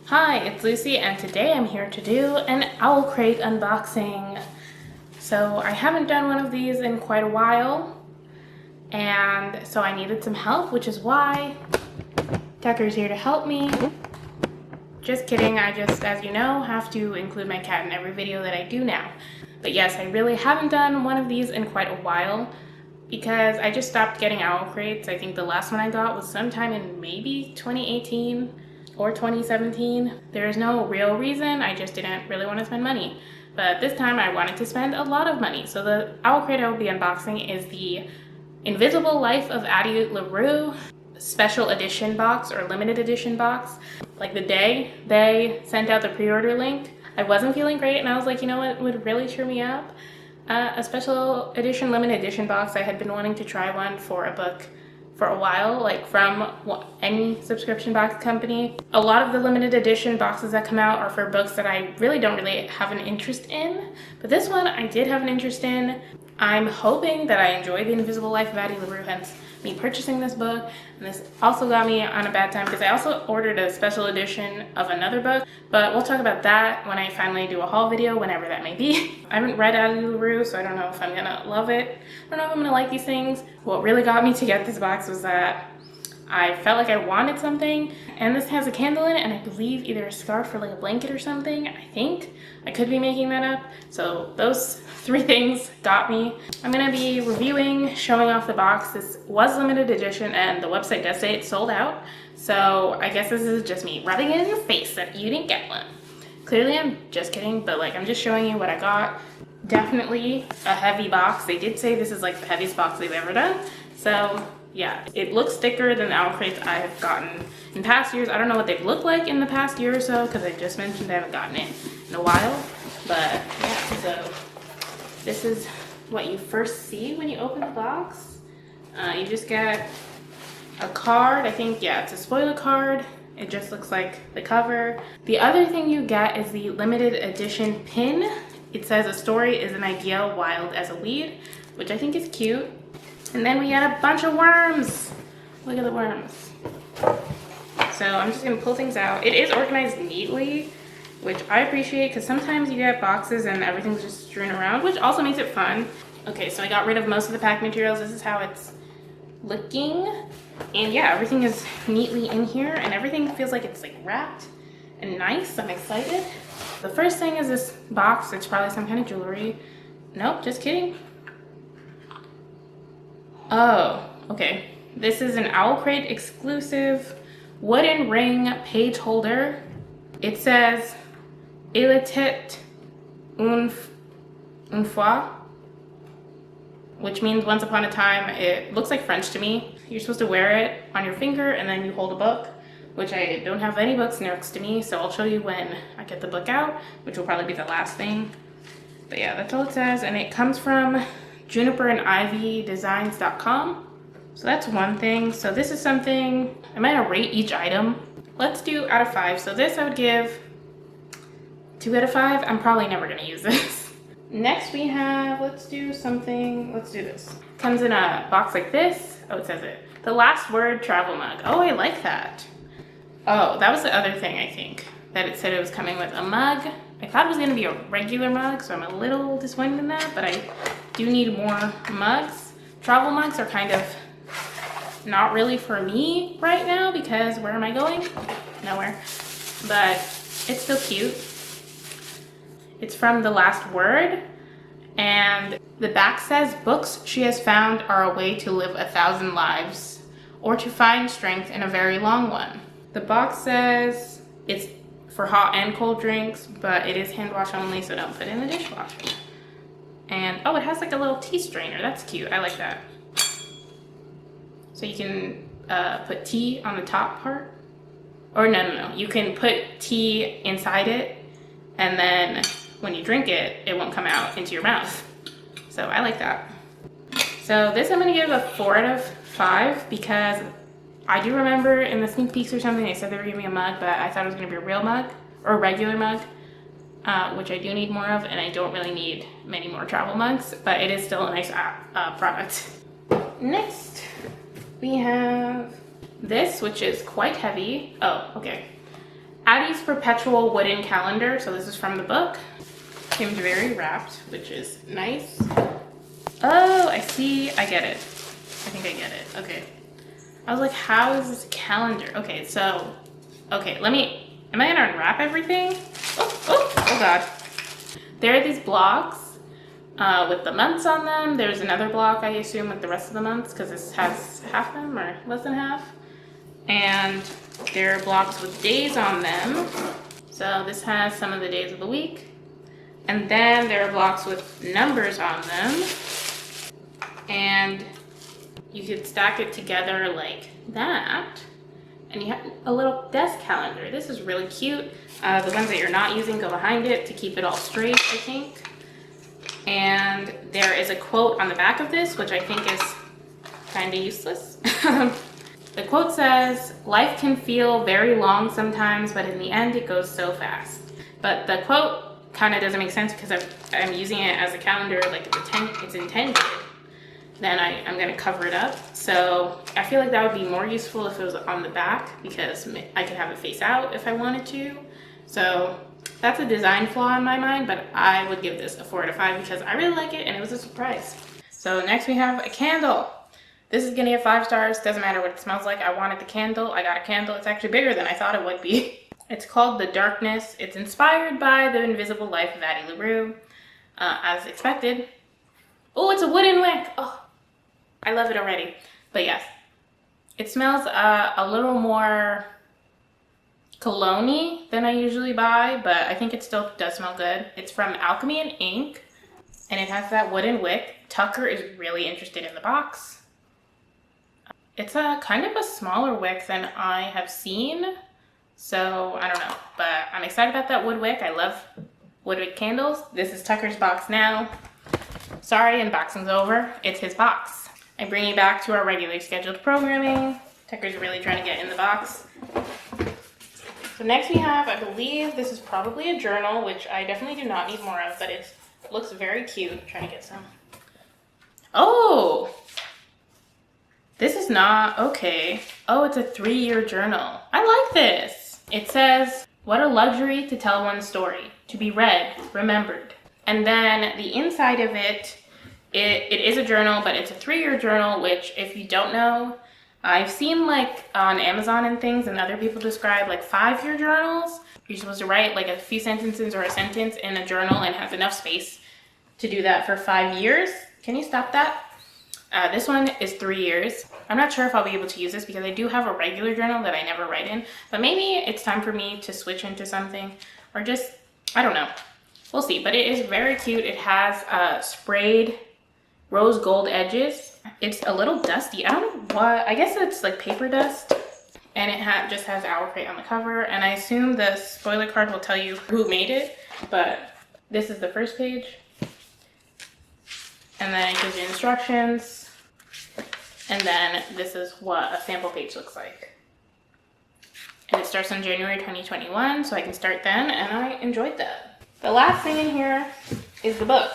Hi, it's Lucy, and today I'm here to do an Owlcrate unboxing. So I haven't done one of these in quite a while, and so I needed some help, which is why Tucker's here to help me. Just kidding, I just, as you know, have to include my cat in every video that I do now. But yes, I really haven't done one of these in quite a while because I just stopped getting Owlcrates. I think the last one I got was sometime in maybe 2018. Or 2017. There is no real reason, I just didn't really want to spend money. But this time I wanted to spend a lot of money. So the Owlcrate I will be unboxing is the Invisble Life of Addie LaRue special edition box or limited edition box. Like the day they sent out the pre-order link, I wasn't feeling great and I was like, you know what would really cheer me up? A special edition limited edition box. I had been wanting to try one for a book for a while, like from any subscription box company. A lot of the limited edition boxes that come out are for books that I really don't have an interest in, but this one I did have an interest in. I'm hoping that I enjoy The Invisble Life of Addie LaRue, hence me purchasing this book. And this also got me on a bad time because I also ordered a special edition of another book, but we'll talk about that when I finally do a haul video, whenever that may be. I haven't read Addie LaRue, so I don't know if I'm gonna love it. I don't know if I'm gonna like these things. What really got me to get this box was that I felt like I wanted something, and this has a candle in it, and I believe either a scarf or like a blanket or something. I think I could be making that up. So those three things got me. I'm gonna be reviewing, showing off the box. This was limited edition and the website does say it's sold out. So I guess this is just me rubbing it in your face that you didn't get one. Clearly I'm just kidding, but like I'm just showing you what I got. Definitely a heavy box. They did say this is like the heaviest box they've ever done. So yeah, it looks thicker than the Owlcrates I have gotten in past years. I don't know what they've looked like in the past year or so because I just mentioned I haven't gotten it in a while. But yeah, so this is what you first see when you open the box. You just get a card. I think, yeah, it's a spoiler card. It just looks like the cover. The other thing you get is the limited edition pin. It says a story is an idea wild as a weed, which I think is cute. And then we get a bunch of worms. Look at the worms. So I'm just gonna pull things out. It is organized neatly, which I appreciate because sometimes you get boxes and everything's just strewn around, which also makes it fun. Okay, so I got rid of most of the pack materials. This is how it's looking. And yeah, everything is neatly in here and everything feels like it's like wrapped and nice. I'm excited. The first thing is this box. It's probably some kind of jewelry. Nope, just kidding. Oh, okay. This is an Owlcrate exclusive wooden ring page holder. It says, "Il était une fois," which means once upon a time. It looks like French to me. You're supposed to wear it on your finger and then you hold a book, which I don't have any books next to me, so I'll show you when I get the book out, which will probably be the last thing. But yeah, that's all it says, and it comes from juniperandivydesigns.com. So that's one thing. So this is something, I'm gonna rate each item. Let's do out of 5. So this I would give 2 out of 5. I'm probably never gonna use this. Next we have, let's do this. Comes in a box like this. Oh, it says it. The Last Word travel mug. Oh, I like that. Oh, that was the other thing I think, that it said it was coming with a mug. I thought it was gonna be a regular mug, so I'm a little disappointed in that, but I do need more mugs. Travel mugs are kind of not really for me right now because where am I going? Nowhere. But it's still cute. It's from The Last Word, and the back says, "Books she has found are a way to live 1,000 lives or to find strength in a very long one." The box says it's for hot and cold drinks, but it is hand wash only, so don't put it in the dishwasher. And oh, it has like a little tea strainer. That's cute. I like that. So you can put tea on the top part. Or no. You can put tea inside it, and then when you drink it, it won't come out into your mouth. So I like that. So this I'm gonna give a 4 out of 5 because I do remember in the sneak peeks or something, they said they were giving me a mug, but I thought it was gonna be a real mug or a regular mug. Which I do need more of, and I don't really need many more travel mugs, but it is still a nice product. Next, we have this, which is quite heavy. Oh, okay. Addie's Perpetual Wooden Calendar. So this is from the book. Seems very wrapped, which is nice. Oh, I see. I get it. I think I get it. Okay. I was like, how is this a calendar? Okay, so, okay, am I gonna unwrap everything? Oh God. There are these blocks with the months on them. There's another block, I assume, with the rest of the months, because this has half of them, or less than half. And there are blocks with days on them. So this has some of the days of the week. And then there are blocks with numbers on them. And you could stack it together like that. And you have a little desk calendar. This is really cute. The ones that you're not using go behind it to keep it all straight, I think. And there is a quote on the back of this, which I think is kind of useless. The quote says, "Life can feel very long sometimes, but in the end it goes so fast." But the quote kind of doesn't make sense because I'm using it as a calendar, like it's intended. Then I'm going to cover it up. So I feel like that would be more useful if it was on the back, because I could have it face out if I wanted to. So that's a design flaw in my mind, but I would give this a 4 out of 5 because I really like it and it was a surprise. So next we have a candle. This is going to get 5 stars. Doesn't matter what it smells like. I wanted the candle. I got a candle. It's actually bigger than I thought it would be. It's called The Darkness. It's inspired by The Invisible Life of Addie LaRue, as expected. Oh, it's a wooden wick. Oh, I love it already. But yes, it smells a little more cologne-y than I usually buy, but I think it still does smell good. It's from Alchemy and Ink, and it has that wooden wick. Tucker is really interested in the box. It's a kind of a smaller wick than I have seen, so I don't know, but I'm excited about that wood wick. I love wood wick candles. This is Tucker's box now. Sorry, unboxing's over. It's his box. I bring you back to our regularly scheduled programming. Tucker's really trying to get in the box. So next we have, I believe this is probably a journal, which I definitely do not need more of, but it looks very cute. I'm trying to get some. Oh! This is not, okay. Oh, it's a 3-year journal. I like this. It says, "What a luxury to tell one's story, to be read, remembered." And then the inside of it, it is a journal, but it's a 3-year journal, which if you don't know, I've seen like on Amazon and things, and other people describe like 5-year journals. You're supposed to write like a few sentences or a sentence in a journal and has enough space to do that for 5 years. Can you stop that? This one is 3 years. I'm not sure if I'll be able to use this because I do have a regular journal that I never write in, but maybe it's time for me to switch into something, or just, I don't know. We'll see, but it is very cute. It has sprayed rose gold edges. It's a little dusty. I don't know what, I guess it's like paper dust. And it just has Owlcrate on the cover, and I assume the spoiler card will tell you who made it, but this is the first page. And then it gives you instructions. And then this is what a sample page looks like. And it starts on January 2021, so I can start then, and I enjoyed that. The last thing in here is the book,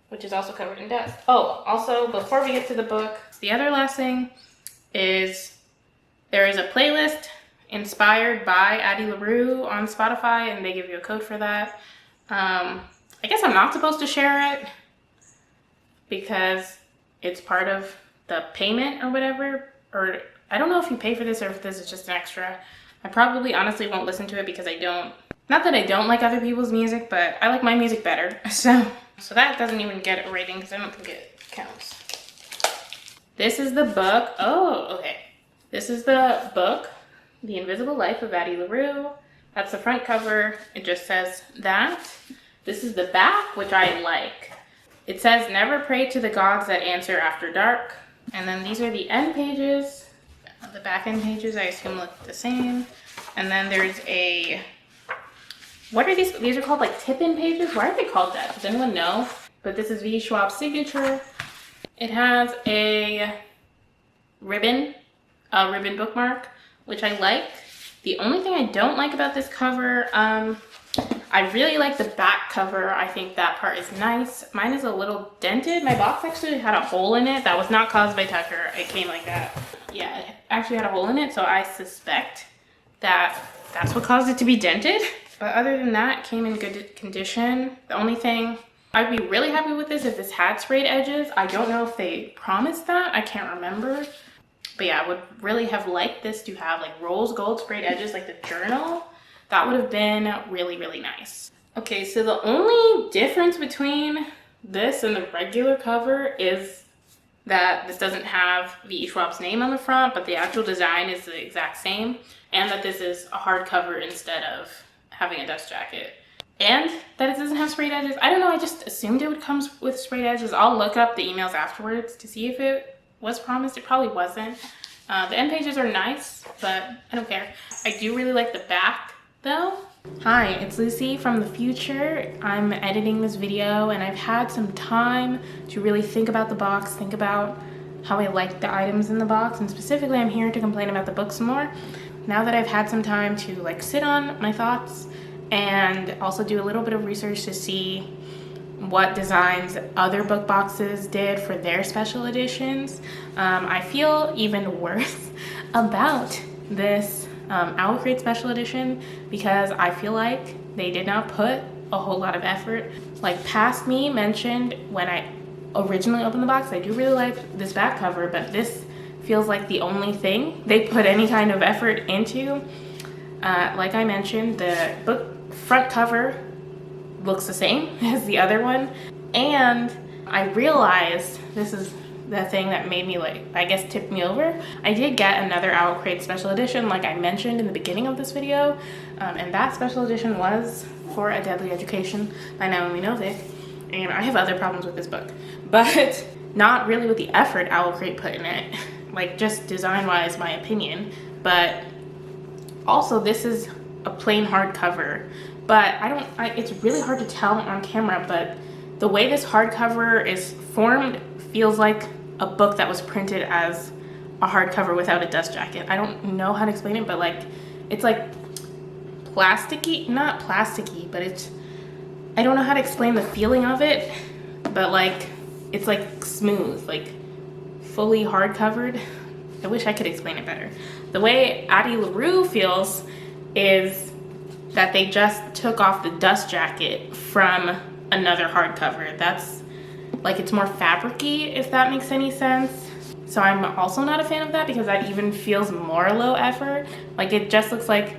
which is also covered in dust. Oh, also, before we get to the book, the other last thing is there is a playlist inspired by Addie LaRue on Spotify, and they give you a code for that. I guess I'm not supposed to share it because it's part of the payment or whatever, or I don't know if you pay for this or if this is just an extra. I probably honestly won't listen to it because I don't, not that I don't like other people's music, but I like my music better. So that doesn't even get a rating because I don't think it counts. This is the book. Oh, okay. This is the book, The Invisible Life of Addie LaRue. That's the front cover. It just says that. This is the back, which I like. It says, "Never pray to the gods that answer after dark." And then these are the end pages. The back end pages, I assume, look the same. And then there's a, what are these? These are called like tip-in pages. Why are they called that? Does anyone know? But this is V. Schwab's signature. It has a ribbon bookmark, which I like. The only thing I don't like about this cover, I really like the back cover. I think that part is nice. Mine is a little dented. My box actually had a hole in it. That was not caused by Tucker. It came like that. Yeah, it actually had a hole in it, so I suspect that that's what caused it to be dented. But other than that, it came in good condition. The only thing, I'd be really happy with this if this had sprayed edges. I don't know if they promised that. I can't remember. But yeah, I would really have liked this to have like rose gold sprayed edges like the journal. That would have been really, really nice. Okay, so the only difference between this and the regular cover is that this doesn't have V.E. Schwab's name on the front, but the actual design is the exact same, and that this is a hardcover instead of having a dust jacket. And that it doesn't have sprayed edges. I don't know, I just assumed it would come with sprayed edges. I'll look up the emails afterwards to see if it was promised. It probably wasn't. The end pages are nice, but I don't care. I do really like the back though. Hi, it's Lucy from the future. I'm editing this video and I've had some time to really think about the box, think about how I like the items in the box, and specifically I'm here to complain about the book some more. Now that I've had some time to like sit on my thoughts and also do a little bit of research to see what designs other book boxes did for their special editions, I feel even worse about this Owlcrate special edition because I feel like they did not put a whole lot of effort. Like Past Me mentioned when I originally opened the box, I do really like this back cover, but this feels like the only thing they put any kind of effort into. Like I mentioned, the book front cover looks the same as the other one, and I realized this is the thing that made me, like, I guess tipped me over. I did get another Owlcrate special edition like I mentioned in the beginning of this video, and that special edition was For a Deadly Education by Naomi Novik, and I have other problems with this book, but not really with the effort Owlcrate put in it, like just design wise my opinion, but also this is a plain hardcover. But it's really hard to tell on camera, but the way this hardcover is formed feels like a book that was printed as a hardcover without a dust jacket. I don't know how to explain it, but like, it's like plasticky, not plasticky, but it's, I don't know how to explain the feeling of it, but like, it's like smooth, like fully hard-covered. I wish I could explain it better. The way Addie LaRue feels is that they just took off the dust jacket from another hardcover. That's like, it's more fabric-y, if that makes any sense. So I'm also not a fan of that because that even feels more low effort. Like, it just looks like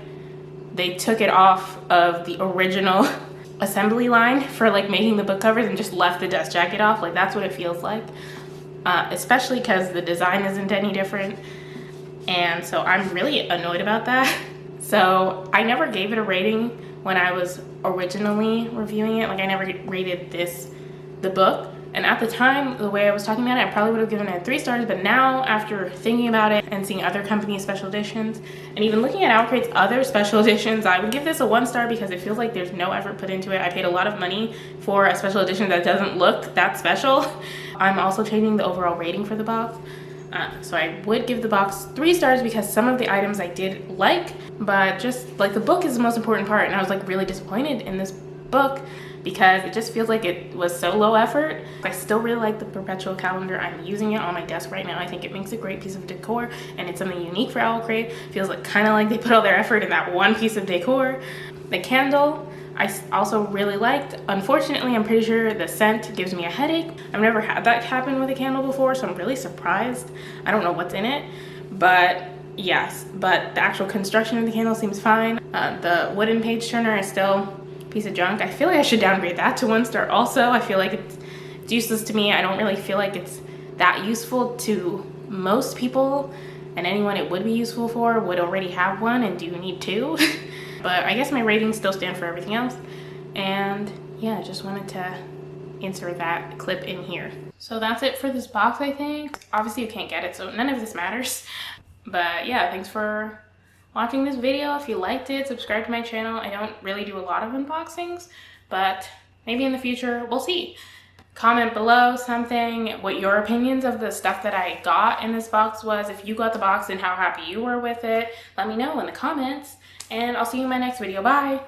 they took it off of the original assembly line for like making the book covers and just left the dust jacket off. Like, that's what it feels like, especially because the design isn't any different. And so I'm really annoyed about that. So I never gave it a rating when I was originally reviewing it. Like, I never rated the book. And at the time, the way I was talking about it, I probably would have given it 3 stars, but now after thinking about it and seeing other companies' special editions, and even looking at Owlcrate's other special editions, I would give this a 1 star because it feels like there's no effort put into it. I paid a lot of money for a special edition that doesn't look that special. I'm also changing the overall rating for the box. So I would give the box 3 stars because some of the items I did like, but just like the book is the most important part, and I was like really disappointed in this book because it just feels like it was so low effort. I still really like the perpetual calendar. I'm using it on my desk right now. I think it makes a great piece of decor, and it's something unique for Owlcrate. Feels like kind of like they put all their effort in that one piece of decor. The candle I also really liked. Unfortunately, I'm pretty sure the scent gives me a headache. I've never had that happen with a candle before, so I'm really surprised. I don't know what's in it, but yes, but the actual construction of the candle seems fine. The wooden page turner is still piece of junk. I feel like I should downgrade that to 1 star also. I feel like it's useless to me. I don't really feel like it's that useful to most people, and anyone it would be useful for would already have one and do need 2. But I guess my ratings still stand for everything else. And yeah, I just wanted to insert that clip in here. So that's it for this box, I think. Obviously you can't get it, so none of this matters. But yeah, thanks for watching this video. If you liked it, subscribe to my channel. I don't really do a lot of unboxings, but maybe in the future, we'll see. Comment below something, what your opinions of the stuff that I got in this box was. If you got the box and how happy you were with it, let me know in the comments, and I'll see you in my next video. Bye!